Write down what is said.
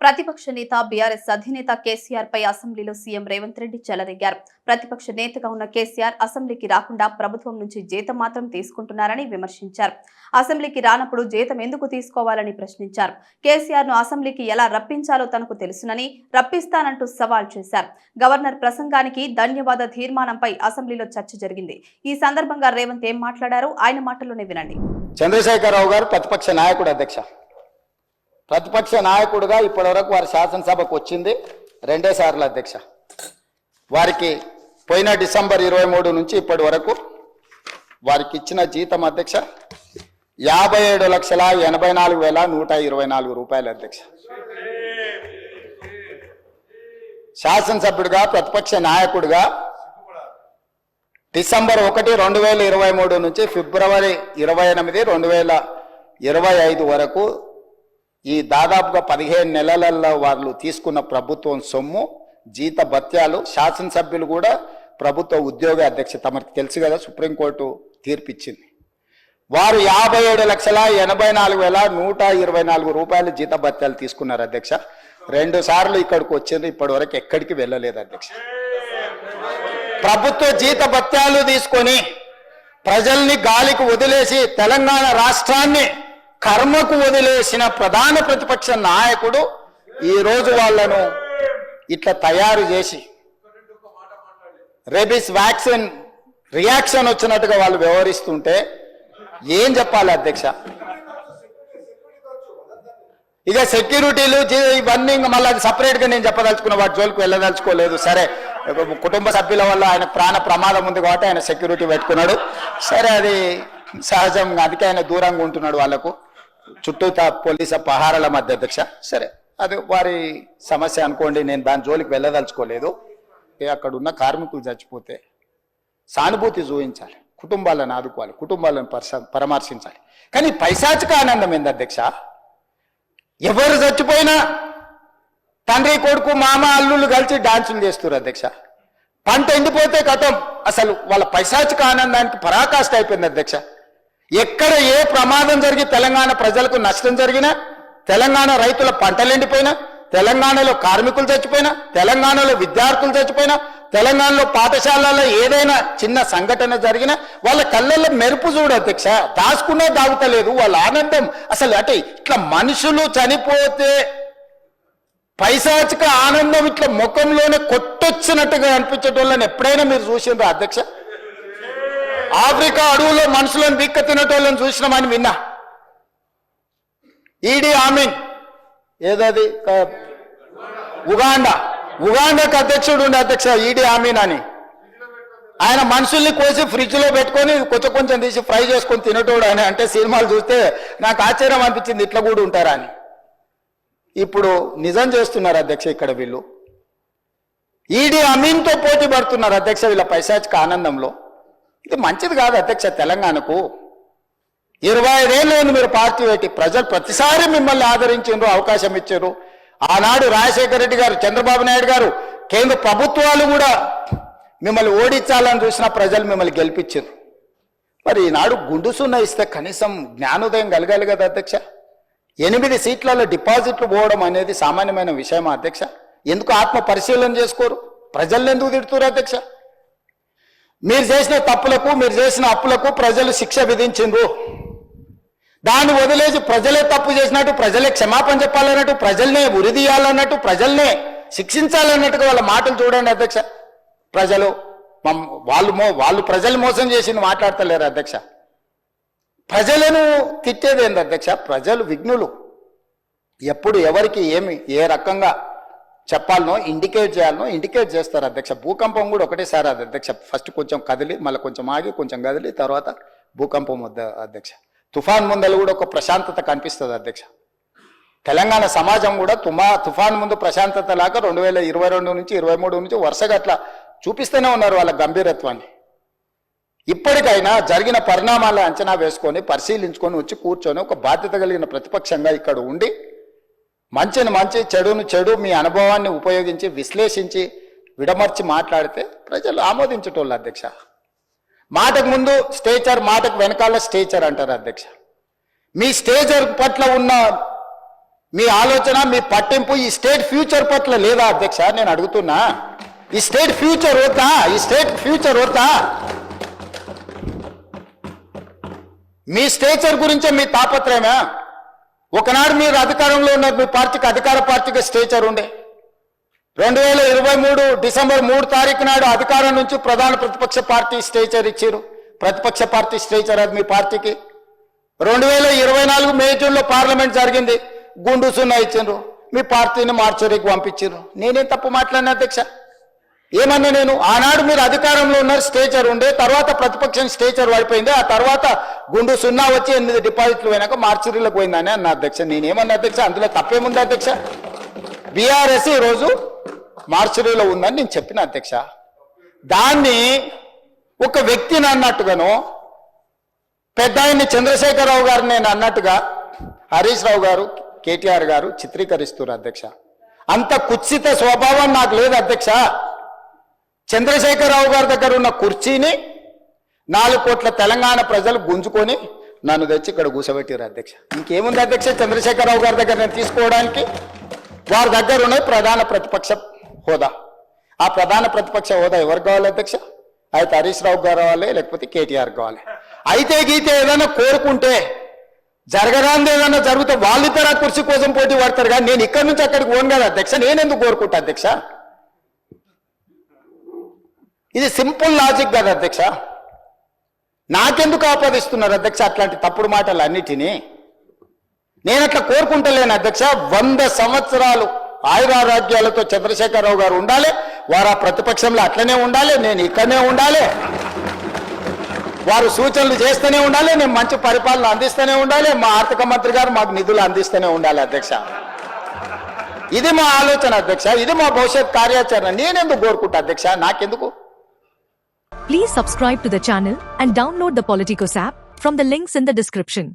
ప్రతిపక్ష నేత బీఆర్ఎస్ అధినేత కేసీఆర్ పై అసెంబ్లీలో సీఎం రేవంత్ రెడ్డి చెలరేగారు. ప్రతిపక్ష నేతగా ఉన్న కేసీఆర్ అసెంబ్లీకి రాకుండా ప్రభుత్వం నుంచి జీతం మాత్రం తీసుకుంటున్నారని విమర్శించారు. అసెంబ్లీకి రానప్పుడు జీతం ఎందుకు తీసుకోవాలని ప్రశ్నించారు. కేసీఆర్ ను అసెంబ్లీకి ఎలా రప్పించాలో తనకు తెలుసునని రప్పిస్తానంటూ సవాల్ చేశారు. గవర్నర్ ప్రసంగానికి ధన్యవాద తీర్మానంపై అసెంబ్లీలో చర్చ జరిగింది. ఈ సందర్భంగా రేవంత్ ఏం మాట్లాడారు ఆయన మాటల్లోనే వినండి. చంద్రశేఖరరావు గారు ప్రతిపక్ష నాయకుడు అధ్యక్ష. ప్రతిపక్ష నాయకుడుగా ఇప్పటివరకు వారి శాసనసభకు వచ్చింది 2 సార్లు అధ్యక్ష. వారికి పోయిన డిసెంబర్ 23 నుంచి ఇప్పటి వరకు వారికి ఇచ్చిన జీతం అధ్యక్ష 57,84,124 రూపాయలు అధ్యక్ష. శాసనసభ్యుడిగా ప్రతిపక్ష నాయకుడిగా డిసెంబర్ 1, 2023 నుంచి ఫిబ్రవరి 28, 2025 వరకు ఈ దాదాపుగా 15 నెలలలో వాళ్ళు తీసుకున్న ప్రభుత్వం సొమ్ము, జీత భత్యాలు, శాసనసభ్యులు కూడా ప్రభుత్వ ఉద్యోగ అధ్యక్ష తమకు తెలుసు కదా, సుప్రీంకోర్టు తీర్పిచ్చింది. వారు 57,84,124 రూపాయలు జీత భత్యాలు తీసుకున్నారు అధ్యక్ష. 2 సార్లు ఇక్కడికి వచ్చింది, ఇప్పటి వరకు ఎక్కడికి వెళ్ళలేదు అధ్యక్ష. ప్రభుత్వ జీత భత్యాలు తీసుకొని ప్రజల్ని గాలికి వదిలేసి తెలంగాణ రాష్ట్రాన్ని కర్మకు వదిలేసిన ప్రధాన ప్రతిపక్ష నాయకుడు ఈరోజు వాళ్లను ఇట్లా తయారు చేసి రేబిస్ వ్యాక్సిన్ రియాక్షన్ వచ్చినట్టుగా వాళ్ళు వ్యవహరిస్తుంటే ఏం చెప్పాలి అధ్యక్ష? ఇక సెక్యూరిటీలు ఇవన్నీ మళ్ళీ అది సపరేట్గా నేను చెప్పదలుచుకున్న వాటి జోలికి వెళ్ళదలుచుకోలేదు. సరే, కుటుంబ సభ్యుల వల్ల ఆయన ప్రాణ ప్రమాదం ఉంది కాబట్టి ఆయన సెక్యూరిటీ పెట్టుకున్నాడు. సరే, అది సహజం, అందుకే ఆయన దూరంగా ఉంటున్నాడు వాళ్ళకు చుట్టూ పోలీసు పహారాల మధ్య అధ్యక్ష. సరే, అది వారి సమస్య అనుకోండి, నేను దాని జోలికి వెళ్ళదలుచుకోలేదు. అక్కడ ఉన్న కార్మికులు చచ్చిపోతే సానుభూతి చూపించాలి, కుటుంబాలను ఆదుకోవాలి, కుటుంబాలను పరామర్శించాలి. కానీ పైశాచిక ఆనందం ఏంది అధ్యక్ష? ఎవరు చచ్చిపోయినా తండ్రి కొడుకు మామ అల్లుళ్ళు కలిసి డాన్సులు చేస్తారు అధ్యక్ష. పంట ఎండిపోతే కథం, అసలు వాళ్ళ పైశాచిక ఆనందానికి పరాకాష్ట అయిపోయింది అధ్యక్ష. ఎక్కడ ఏ ప్రమాదం జరిగి తెలంగాణ ప్రజలకు నష్టం జరిగినా, తెలంగాణ రైతుల పంటలు ఎండిపోయినా, తెలంగాణలో కార్మికులు చచ్చిపోయినా, తెలంగాణలో విద్యార్థులు చచ్చిపోయినా, తెలంగాణలో పాఠశాలలో ఏదైనా చిన్న సంఘటన జరిగినా వాళ్ళ కళ్ళల్లో మెరుపు చూడు అధ్యక్ష. దాచుకున్నా దాగుతలేదు వాళ్ళ ఆనందం. అసలు అంటే ఇట్లా మనుషులు చనిపోతే పైశాచిక ఆనందం ఇట్లా ముఖంలోనే కొట్టొచ్చినట్టుగా అనిపించేటోళ్ళని ఎప్పుడైనా మీరు చూసిండ్రా అధ్యక్ష? ఆఫ్రికా అడవులో మనుషులను దిక్క తినటోళ్ళని చూసినామని విన్నా. ఈడీ ఆమీన్ ఏదది ఉగాండాకు అధ్యక్షుడు ఉండే అధ్యక్ష ఈడీ ఆమీన్ అని. ఆయన మనుషుల్ని కోసి ఫ్రిడ్జ్ లో పెట్టుకొని కొంచెం తీసి ఫ్రై చేసుకొని తినటోడు అని. అంటే సినిమాలు చూస్తే నాకు ఆశ్చర్యం అనిపించింది, ఇట్లా కూడా ఉంటారా అని. ఇప్పుడు నిజం చేస్తున్నారు అధ్యక్ష. ఇక్కడ వీళ్ళు ఈడీ అమీన్తో పోటీ పడుతున్నారు అధ్యక్ష వీళ్ళ పైశాచిక ఆనందంలో. ఇది మంచిది కాదు అధ్యక్ష. తెలంగాణకు 25 ఏళ్ళు మీరు పార్టీ పెట్టి ప్రజలు ప్రతిసారి మిమ్మల్ని ఆదరించారు, అవకాశం ఇచ్చారు. ఆనాడు రాజశేఖర రెడ్డి గారు, చంద్రబాబు నాయుడు గారు, కేంద్ర ప్రభుత్వాలు కూడా మిమ్మల్ని ఓడించాలని చూసిన ప్రజలు మిమ్మల్ని గెలిపించారు. మరి ఈనాడు గుండుసున్న ఇస్తే కనీసం జ్ఞానోదయం కలగాలి కదా అధ్యక్ష. 8 సీట్లలో డిపాజిట్లు పోవడం అనేది సామాన్యమైన విషయమా అధ్యక్ష? ఎందుకు ఆత్మ పరిశీలన చేసుకోరు? ప్రజల్ని ఎందుకు తిడుతున్నారు అధ్యక్ష? మీరు చేసిన తప్పులకు, మీరు చేసిన అప్పులకు ప్రజలు శిక్ష విధించిండ్రు. దాన్ని వదిలేసి ప్రజలే తప్పు చేసినట్టు, ప్రజలే క్షమాపణ చెప్పాలన్నట్టు, ప్రజల్నే ఉరిదీయాలన్నట్టు, ప్రజల్నే శిక్షించాలన్నట్టుగా వాళ్ళ మాటలు చూడండి అధ్యక్ష. ప్రజలు వాళ్ళు ప్రజలు మోసం చేసింది మాట్లాడతలేరు అధ్యక్ష. ప్రజలను తిట్టేది ఏంది అధ్యక్ష? ప్రజలు విఘ్నులు. ఎప్పుడు ఎవరికి ఏమి ఏ రకంగా చెప్పాలనో ఇండికేట్ చేయాలనో ఇండికేట్ చేస్తారు అధ్యక్ష. భూకంపం కూడా ఒకటేసారి అది అధ్యక్ష. ఫస్ట్ కొంచెం కదిలి, మళ్ళీ కొంచెం ఆగి, కొంచెం కదిలి, తర్వాత భూకంపం అధ్యక్ష. తుఫాన్ ముందలు కూడా ఒక ప్రశాంతత కనిపిస్తుంది అధ్యక్ష. తెలంగాణ సమాజం కూడా తుఫాన్ ముందు ప్రశాంతత లాగా 2022 నుంచి 23 నుంచి వరుసగా అట్లా చూపిస్తూనే ఉన్నారు వాళ్ళ గంభీరత్వాన్ని. ఇప్పటికైనా జరిగిన పరిణామాల అంచనా వేసుకొని పరిశీలించుకొని వచ్చి కూర్చొని ఒక బాధ్యత కలిగిన ప్రతిపక్షంగా ఇక్కడ ఉండి మంచిని మంచి, చెడును చెడు, మీ అనుభవాన్ని ఉపయోగించి విశ్లేషించి విడమర్చి మాట్లాడితే ప్రజలు ఆమోదించేటోళ్ళు అధ్యక్ష. మాటకు ముందు స్టేచర్, మాటకు వెనకాల స్టేచర్ అంటారు అధ్యక్ష. మీ స్టేచర్ పట్ల ఉన్న మీ ఆలోచన, మీ పట్టింపు ఈ స్టేట్ ఫ్యూచర్ పట్ల లేదా అధ్యక్ష? నేను అడుగుతున్నా, ఈ స్టేట్ ఫ్యూచర్ వద్దా? ఈ స్టేట్ ఫ్యూచర్ వద్దా? మీ స్టేచర్ గురించే మీ తాపత్రయమా? ఒకనాడు మీరు అధికారంలో ఉన్నారు, మీ పార్టీకి అధికార పార్టీకి స్టేచర్ ఉండే. 2023 డిసెంబర్ 3 తారీఖు నాడు అధికారం నుంచి ప్రధాన ప్రతిపక్ష పార్టీ స్టేచర్ ఇచ్చారు. ప్రతిపక్ష పార్టీ స్టేచర్ అది మీ పార్టీకి. 2024 మే జూన్లో పార్లమెంట్ జరిగింది, గుండు సున్నా ఇచ్చిండ్రు, మీ పార్టీని మార్చరీకి పంపించారు. నేనేం తప్పు మాట్లాడిన అధ్యక్ష? ఏమన్నా నేను? ఆనాడు మీరు అధికారంలో ఉన్నారు, స్టేచర్ ఉండే, తర్వాత ప్రతిపక్షం స్టేచర్ పడిపోయింది, ఆ తర్వాత గుండు సున్నా వచ్చి 8 డిపాజిట్లు పోయినాక మార్చరీలకు పోయిందని అన్న అధ్యక్ష. నేనేమన్నా అధ్యక్ష? అందులో తప్పేముంది అధ్యక్ష? బీఆర్ఎస్ ఈరోజు మార్చరీలో ఉందని నేను చెప్పిన అధ్యక్ష. దాన్ని ఒక వ్యక్తిని అన్నట్టుగాను, పెద్ద ఆయన్ని చంద్రశేఖరరావు గారు నేను అన్నట్టుగా హరీష్ రావు గారు, కేటీఆర్ గారు చిత్రీకరిస్తున్నారు అధ్యక్ష. అంత కుత్సిత స్వభావం నాకు లేదు అధ్యక్ష. చంద్రశేఖరరావు గారి దగ్గర ఉన్న కుర్చీని 4 కోట్ల తెలంగాణ ప్రజలు గుంజుకొని నన్ను తెచ్చి ఇక్కడ కూర్చోబెట్టారు అధ్యక్ష. ఇంకేముంది అధ్యక్ష చంద్రశేఖరరావు గారి దగ్గర నేను తీసుకోవడానికి? వారి దగ్గర ఉన్న ప్రధాన ప్రతిపక్ష హోదా. ఆ ప్రధాన ప్రతిపక్ష హోదా ఎవరికి కావాలి అధ్యక్ష? అయితే హరీష్ రావు గారు కావాలి, లేకపోతే కేటీఆర్ కావాలి. అయితే గీతే ఏదైనా కోరుకుంటే, జరగరాంది ఏదైనా జరిగితే వాళ్ళిద్దరు ఆ కుర్చీ కోసం పోటీ పడతారు. కానీ నేను ఇక్కడి నుంచి అక్కడికి పోను కదా అధ్యక్ష. నేనెందుకు కోరుకుంటా అధ్యక్ష? ఇది సింపుల్ లాజిక్ కదా అధ్యక్ష. నాకెందుకు ఆపాదిస్తున్నారు అధ్యక్ష అట్లాంటి తప్పుడు మాటలు అన్నిటినీ? నేను అట్లా కోరుకుంటలేను అధ్యక్ష. 100 సంవత్సరాలు ఆయురారోగ్యాలతో చంద్రశేఖరరావు గారు ఉండాలి, వారు ఆ ప్రతిపక్షంలో అట్లనే ఉండాలి, నేను ఇక్కడనే ఉండాలి, వారు సూచనలు చేస్తూనే ఉండాలి, నేను మంచి పరిపాలన అందిస్తూనే ఉండాలి, మా ఆర్థిక మంత్రి గారు మాకు నిధులు అందిస్తూనే ఉండాలి అధ్యక్ష. ఇది మా ఆలోచన అధ్యక్ష, ఇది మా భవిష్యత్ కార్యాచరణ. నేనెందుకు కోరుకుంటా అధ్యక్ష? నాకెందుకు? Please subscribe to the channel and download the Politicos app from the links in the description.